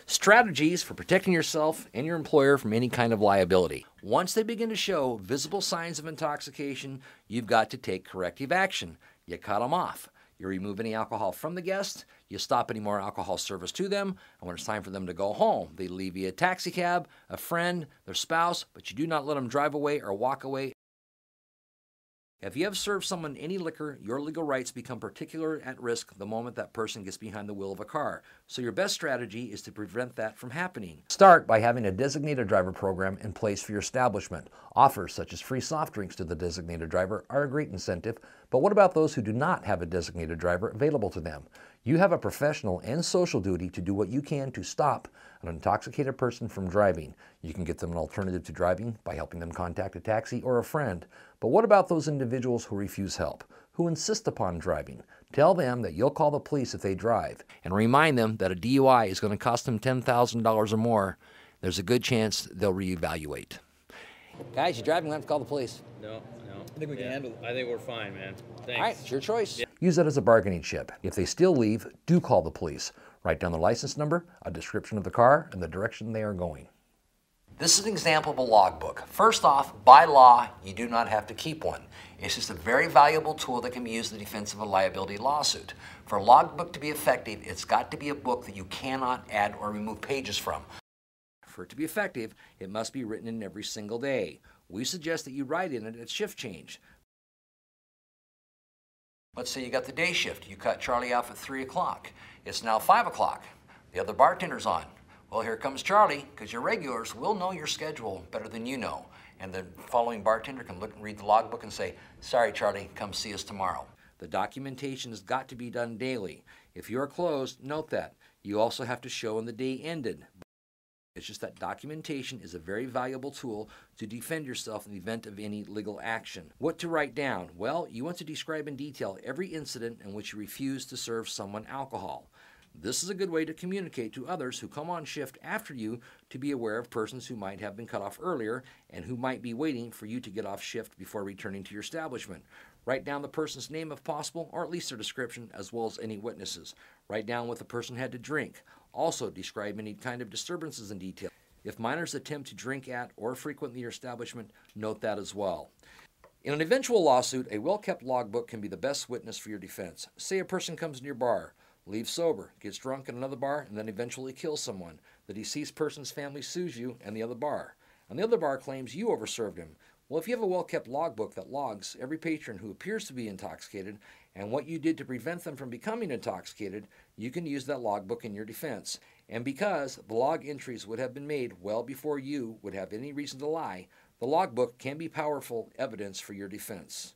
Strategies for protecting yourself and your employer from any kind of liability. Once they begin to show visible signs of intoxication, you've got to take corrective action. You cut them off. You remove any alcohol from the guest. You stop any more alcohol service to them. And when it's time for them to go home, they leave you a taxi cab, a friend, their spouse, but you do not let them drive away or walk away. If you have served someone any liquor, your legal rights become particularly at risk the moment that person gets behind the wheel of a car. So your best strategy is to prevent that from happening. Start by having a designated driver program in place for your establishment. Offers such as free soft drinks to the designated driver are a great incentive, but what about those who do not have a designated driver available to them? You have a professional and social duty to do what you can to stop an intoxicated person from driving. You can get them an alternative to driving by helping them contact a taxi or a friend. But what about those individuals who refuse help, who insist upon driving? Tell them that you'll call the police if they drive, and remind them that a DUI is going to cost them $10,000 or more. There's a good chance they'll reevaluate. Guys, you driving? We'll have to call the police. No. I think we can handle it. I think we're fine, man. Thanks. All right, it's your choice. Yeah. Use that as a bargaining chip. If they still leave, do call the police. Write down the license number, a description of the car, and the direction they are going. This is an example of a logbook. First off, by law, you do not have to keep one. It's just a very valuable tool that can be used in the defense of a liability lawsuit. For a logbook to be effective, it's got to be a book that you cannot add or remove pages from. For it to be effective, it must be written in every single day. We suggest that you write in it at shift change. Let's say you got the day shift. You cut Charlie off at 3 o'clock. It's now 5 o'clock. The other bartender's on. Well, here comes Charlie, because your regulars will know your schedule better than you know. And the following bartender can look and read the logbook and say, sorry, Charlie, come see us tomorrow. The documentation has got to be done daily. If you're closed, note that. You also have to show when the day ended. It's just that documentation is a very valuable tool to defend yourself in the event of any legal action. What to write down? Well, you want to describe in detail every incident in which you refuse to serve someone alcohol. This is a good way to communicate to others who come on shift after you to be aware of persons who might have been cut off earlier and who might be waiting for you to get off shift before returning to your establishment. Write down the person's name if possible, or at least their description, as well as any witnesses. Write down what the person had to drink. Also, describe any kind of disturbances in detail. If minors attempt to drink at or frequent your establishment, note that as well. In an eventual lawsuit, a well-kept logbook can be the best witness for your defense. Say a person comes to your bar, leaves sober, gets drunk in another bar, and then eventually kills someone. The deceased person's family sues you and the other bar. And the other bar claims you overserved him. Well, if you have a well-kept logbook that logs every patron who appears to be intoxicated and what you did to prevent them from becoming intoxicated, you can use that logbook in your defense. And because the log entries would have been made well before you would have any reason to lie, the logbook can be powerful evidence for your defense.